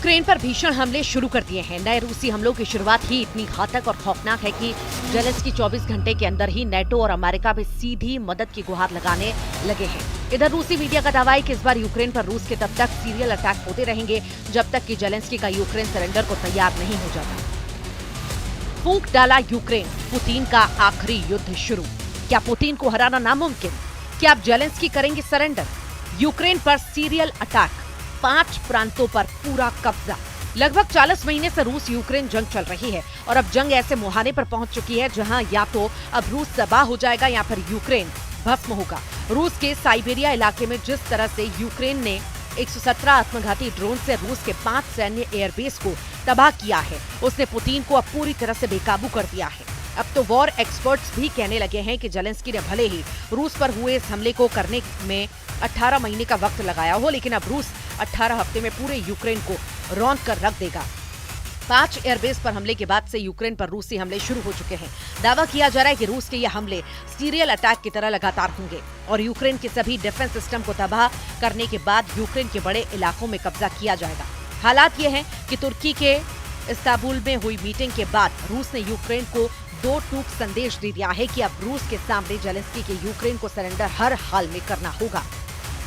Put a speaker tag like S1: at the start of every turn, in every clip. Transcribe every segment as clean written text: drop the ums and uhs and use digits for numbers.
S1: Ukraine पर भीषण हमले शुरू कर दिए हैं। नए रूसी हमलों की शुरुआत ही इतनी घातक और खौफनाक है कि जेलेंस्की 24 घंटे के अंदर ही नेटो और अमेरिका भी सीधी मदद की गुहार लगाने लगे हैं। इधर रूसी मीडिया का दावा है कि इस बार यूक्रेन पर रूस के तब तक सीरियल अटैक होते रहेंगे जब तक कि जेलेंस्की का यूक्रेन सरेंडर को तैयार नहीं हो जाता। फूंक डाला यूक्रेन, पुतिन का आखिरी युद्ध शुरू। क्या पुतिन को हराना नामुमकिन? क्या अब जेलेंस्की करेंगे सरेंडर? यूक्रेन पर सीरियल अटैक, 5 प्रांतों पर पूरा कब्जा। लगभग 40 महीने से रूस यूक्रेन जंग चल रही है और अब जंग ऐसे मुहाने पर पहुंच चुकी है जहां या तो अब रूस तबाह हो जाएगा या फिर यूक्रेन भस्म होगा। रूस के साइबेरिया इलाके में जिस तरह से यूक्रेन ने 117 आत्मघाती ड्रोन से रूस के 5 सैन्य एयरबेस को तबाह किया है, उसने पुतिन को अब पूरी तरह से बेकाबू कर दिया है। अब तो वॉर एक्सपर्ट्स भी कहने लगे हैं कि जेलेंस्की ने भले ही रूस पर हुए इस हमले को करने में 18 महीने का वक्त लगाया हो, लेकिन अब रूस 18 हफ्ते में पूरे यूक्रेन को रौंद कर रख देगा। 5 एयरबेस पर हमले के बाद से यूक्रेन पर रूसी हमले शुरू हो चुके हैं। दावा किया जा रहा है कि रूस के ये हमले सीरियल अटैक की तरह लगातार होंगे और यूक्रेन के सभी डिफेंस सिस्टम को तबाह करने के बाद यूक्रेन के बड़े इलाकों में कब्जा किया जाएगा। हालात ये हैं कि तुर्की के इस्तांबुल में हुई मीटिंग के बाद रूस ने यूक्रेन को 2 टूक संदेश दे दिया है कि अब रूस के सामने जेलेंस्की के यूक्रेन को सरेंडर हर हाल में करना होगा।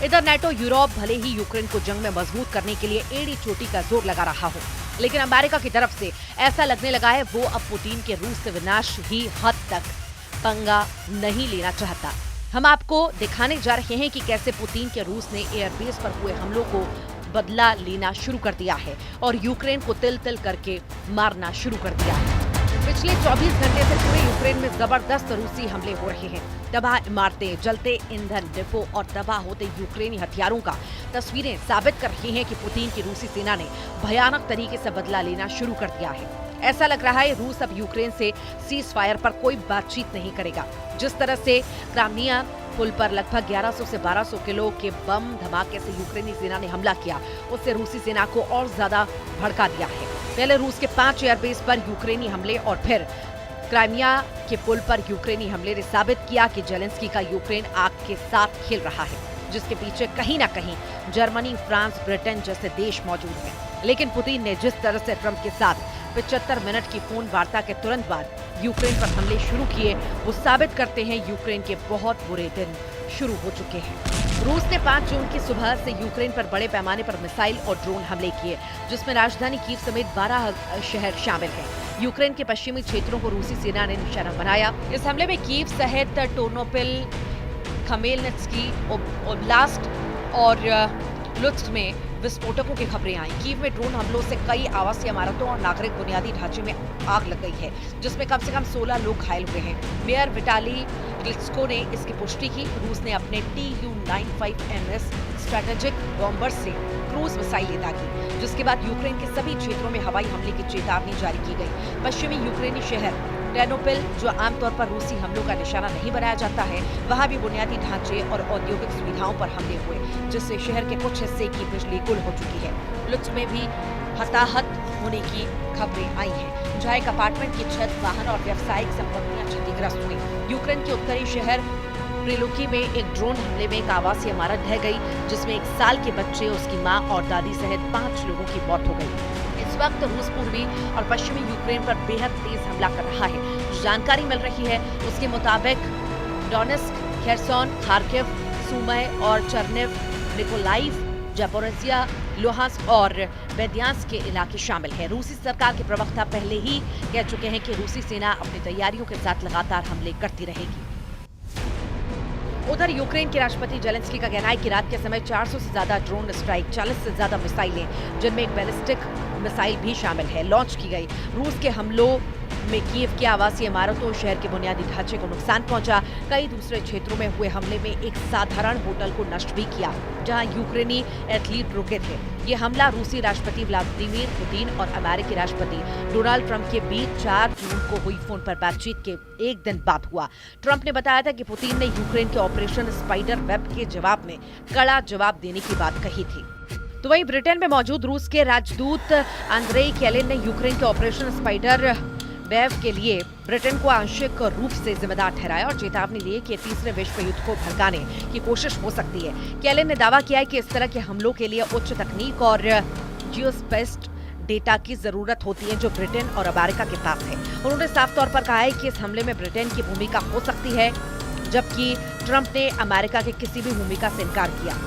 S1: इधर नेटो यूरोप भले ही यूक्रेन को जंग में मजबूत करने के लिए एड़ी चोटी का जोर लगा रहा हो, लेकिन अमेरिका की तरफ से ऐसा लगने लगा है वो अब पुतिन के रूस से विनाश ही हद तक पंगा नहीं लेना चाहता। हम आपको दिखाने जा रहे हैं कि कैसे पुतिन के रूस ने एयरबेस पर हुए हमलों को बदला लेना शुरू कर दिया है और यूक्रेन को तिल तिल करके मारना शुरू कर दिया है। पिछले 24 घंटे से पूरे यूक्रेन में जबरदस्त रूसी हमले हो रहे हैं। तबाह इमारतें, जलते ईंधन डिपो और तबाह होते यूक्रेनी हथियारों का तस्वीरें साबित कर रही हैं कि पुतिन की रूसी सेना ने भयानक तरीके से बदला लेना शुरू कर दिया है। ऐसा लग रहा है रूस अब यूक्रेन से सीज फायर पर कोई बातचीत नहीं करेगा। जिस तरह से क्राइमिया पुल पर लगभग 1100 से 1200 किलो के बम धमाके से यूक्रेनी सेना ने हमला किया, उससे रूसी सेना को और ज्यादा भड़का दिया है। पहले रूस के 5 एयरबेस पर यूक्रेनी हमले और फिर क्राइमिया के पुल पर यूक्रेनी हमले ने साबित किया कि जेलेंस्की का यूक्रेन आग के साथ खेल रहा है, जिसके पीछे कहीं न कहीं जर्मनी, फ्रांस, ब्रिटेन जैसे देश मौजूद हैं। लेकिन पुतिन ने जिस तरह से ट्रंप के साथ 75 मिनट की फोन वार्ता के तुरंत बाद यूक्रेन पर हमले शुरू किए, वो साबित करते हैं यूक्रेन के बहुत बुरे दिन शुरू हो चुके हैं। रूस ने 5 जून की सुबह से यूक्रेन पर बड़े पैमाने पर मिसाइल और ड्रोन हमले किए, जिसमें राजधानी कीव समेत 12 शहर शामिल हैं। यूक्रेन के पश्चिमी क्षेत्रों को रूसी सेना ने निशाना बनाया। इस हमले में कीव सहित टोर्नोपिल, खमेलनित्स्की ओब्लास्ट और लुत्स्क में विस्फोटकों की खबरें आई। कीव में ड्रोन हमलों से कई आवासीय इमारतों और नागरिक बुनियादी ढांचे में आग लग गई है, जिसमें कम से कम 16 लोग घायल हुए हैं। मेयर विटाली क्लिचको ने इसकी पुष्टि की। रूस ने अपने Tu-95MS स्ट्रेटेजिक बॉम्बर से क्रूज मिसाइलें दागी, जिसके बाद यूक्रेन के सभी क्षेत्रों में हवाई हमले की चेतावनी जारी की गई। पश्चिमी यूक्रेनी शहर टेर्नोपिल, जो आमतौर पर रूसी हमलों का निशाना नहीं बनाया जाता है, वहां भी बुनियादी ढांचे और औद्योगिक सुविधाओं पर हमले हुए, जिससे शहर के कुछ हिस्से की बिजली गुल हो चुकी है। लुत्स्क में भी हताहत होने की खबरें आई हैं, जहां एक अपार्टमेंट की छत, वाहन और व्यावसायिक संपत्तियां क्षतिग्रस्त हुई। यूक्रेन के उत्तरी शहर प्रिलुकी में एक ड्रोन हमले में एक आवासीय इमारत ढह गई, जिसमें 1 साल के बच्चे, उसकी मां और दादी सहित 5 लोगों की मौत हो गई। इस वक्त रूस पूर्वी और पश्चिमी यूक्रेन पर बेहद तेज हमला कर रहा है। जो जानकारी मिल रही है उसके मुताबिक डोनेस्क, खेरसोन, खार्किव, सुमय और चर्निव, निकोलाइव, जापोरिजिया, लुहांस्क और बेद्यांस्क के इलाके शामिल हैं। रूसी सरकार के प्रवक्ता पहले ही कह चुके हैं कि रूसी सेना अपनी तैयारियों के साथ लगातार हमले करती रहेगी। उधर यूक्रेन के राष्ट्रपति जेलेंस्की का कहना है कि रात के समय 400 से ज्यादा ड्रोन स्ट्राइक, 40 से ज्यादा मिसाइलें, जिनमें एक बैलिस्टिक मिसाइल भी शामिल है, लॉन्च की गई। रूस के हमलों में कीव की आवासीय इमारतों, शहर के बुनियादी ढांचे को नुकसान पहुंचा। कई दूसरे क्षेत्रों में हुए हमले में एक साधारण होटल को नष्ट भी किया, जहां यूक्रेनी एथलीट रुके थे। ये हमला रूसी राष्ट्रपति व्लादिमीर पुतिन और अमेरिकी राष्ट्रपति डोनाल्ड ट्रंप के बीच 4 जून को हुई फोन पर बातचीत के एक दिन बाद हुआ। ट्रंप ने बताया था कि पुतिन ने यूक्रेन के ऑपरेशन स्पाइडर वेब के जवाब में कड़ा जवाब देने की बात कही थी। तो वहीं ब्रिटेन में मौजूद रूस के राजदूत आंद्रेई केलिन ने यूक्रेन के ऑपरेशन स्पाइडर वेव के लिए ब्रिटेन को आंशिक रूप से जिम्मेदार ठहराया और चेतावनी दी कि तीसरे विश्व युद्ध को भड़काने की कोशिश हो सकती है। केलिन ने दावा किया है कि इस तरह के हमलों के लिए उच्च तकनीक और जियोस्पेस्ड डेटा की जरूरत होती है जो ब्रिटेन और अमेरिका के पास है। उन्होंने साफ तौर पर कहा है कि इस हमले में ब्रिटेन की भूमिका हो सकती है, जबकि ट्रंप ने अमेरिका की किसी भी भूमिका से इनकार किया।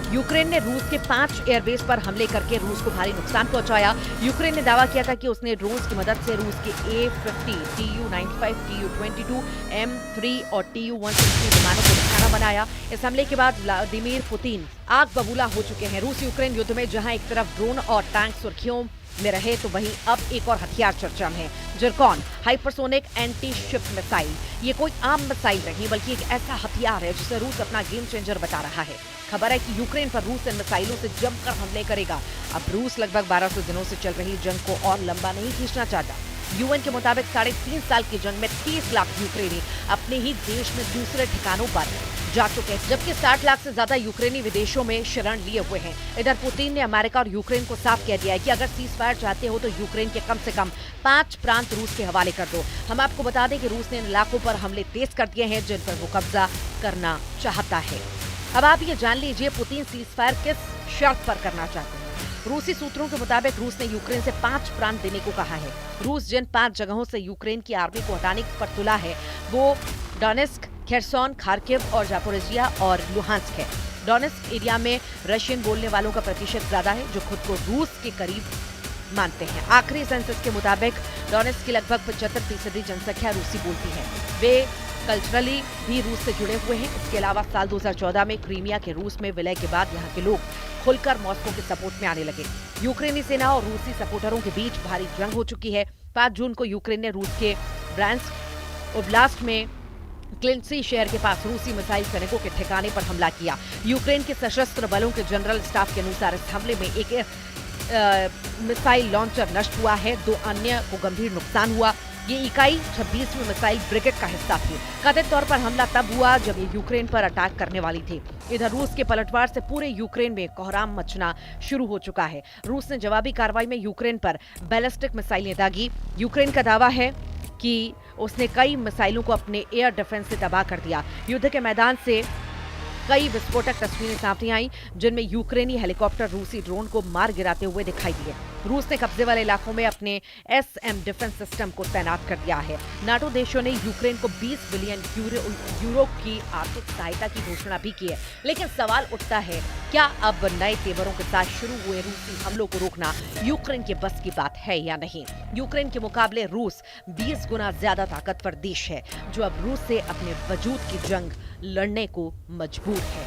S1: यूक्रेन ने रूस के 5 एयरबेस पर हमले करके रूस को भारी नुकसान पहुंचाया। यूक्रेन ने दावा किया था कि उसने ड्रोन्स की मदद से रूस के A-50, Tu-95, Tu-22, M3 और Tu-160 विमानों को निशाना बनाया। इस हमले के बाद व्लादिमीर पुतिन आग बबूला हो चुके हैं। रूस यूक्रेन युद्ध में जहां एक तरफ ड्रोन और टैंक सुर्खियों में रहे, तो वहीं अब एक और हथियार चर्चा में है, Zircon hypersonic anti ship missile. ये कोई आम मिसाइल नहीं बल्कि एक ऐसा हथियार है जिसे रूस अपना गेम चेंजर बता रहा है। खबर है कि यूक्रेन पर रूस इन मिसाइलों से जमकर हमले करेगा। अब रूस लगभग 1200 दिनों से चल रही जंग को और लंबा नहीं खींचना चाहता। यूएन के मुताबिक 3.5 साल की जंग में 30 लाख यूक्रेनी अपने ही देश में दूसरे ठिकानों पर जा चुके हैं, जबकि 60 लाख से ज्यादा यूक्रेनी विदेशों में शरण लिए हुए हैं। इधर पुतिन ने अमेरिका और यूक्रेन को साफ कह दिया है कि अगर सीजफायर चाहते हो तो यूक्रेन के कम से कम 5 प्रांत रूस के हवाले कर दो। हम आपको बता दें कि रूस ने इन इलाकों पर हमले तेज कर दिए हैं जिन पर वो कब्जा करना चाहता है। अब आप ये जान लीजिए पुतिन सीजफायर किस शर्त पर करना चाहते हैं। रूसी सूत्रों के मुताबिक रूस ने यूक्रेन से 5 प्रांत देने को कहा है। रूस जिन 5 जगहों से यूक्रेन की आर्मी को हटाने पर तुला है वो डोनेस्क, खेरसोन, खार्किव और जापोरिजिया और लुहांस्क है। डोनेस्क एरिया में रशियन बोलने वालों का प्रतिशत ज्यादा है जो खुद को रूस के करीब मानते हैं। आखिरी सेंसस के मुताबिक डोनेस्क की लगभग 75% जनसंख्या रूसी बोलती है। वे कल्चरली भी रूस से जुड़े हुए हैं। इसके अलावा साल 2014 में क्रीमिया के रूस में विलय के बाद यहाँ के लोग खुलकर मॉस्को के सपोर्ट में आने लगे। यूक्रेनी सेना और रूसी सपोर्टरों के बीच भारी जंग हो चुकी है। 5 जून को यूक्रेन ने रूस के ब्रांस्क ओब्लास्ट में क्लिंसी शहर के पास रूसी मिसाइल सैनिकों के ठिकाने पर हमला किया। यूक्रेन के सशस्त्र बलों के जनरल स्टाफ के अनुसार इस हमले में एक मिसाइल लॉन्चर नष्ट हुआ है, 2 अन्य को गंभीर नुकसान हुआ। ये इकाई 26वीं मिसाइल ब्रिगेड का हिस्सा थी। कथित तौर पर हमला तब हुआ जब ये यूक्रेन पर अटैक करने वाली थी। इधर रूस के पलटवार से पूरे यूक्रेन में कोहराम मचना शुरू हो चुका है। रूस ने जवाबी कार्रवाई में यूक्रेन पर बैलिस्टिक मिसाइलें दागी। यूक्रेन का दावा है कि उसने कई मिसाइलों को अपने एयर डिफेंस से तबाह कर दिया। युद्ध के मैदान से कई विस्फोटक तस्वीरें सामने आई जिनमें यूक्रेनी हेलीकॉप्टर रूसी ड्रोन को मार गिराते हुए दिखाई दिए। रूस ने कब्जे वाले इलाकों में अपने SM डिफेंस सिस्टम को तैनात कर दिया है। नाटो देशों ने यूक्रेन को 20 बिलियन यूरो की आर्थिक सहायता की घोषणा भी की है। लेकिन सवाल उठता है, क्या अब नए तेवरों के साथ शुरू हुए रूसी हमलों को रोकना यूक्रेन के बस की बात है या नहीं? यूक्रेन के मुकाबले रूस 20 गुना ज्यादा ताकतवर देश है जो अब रूस से अपने वजूद की जंग लड़ने को मजबूर है।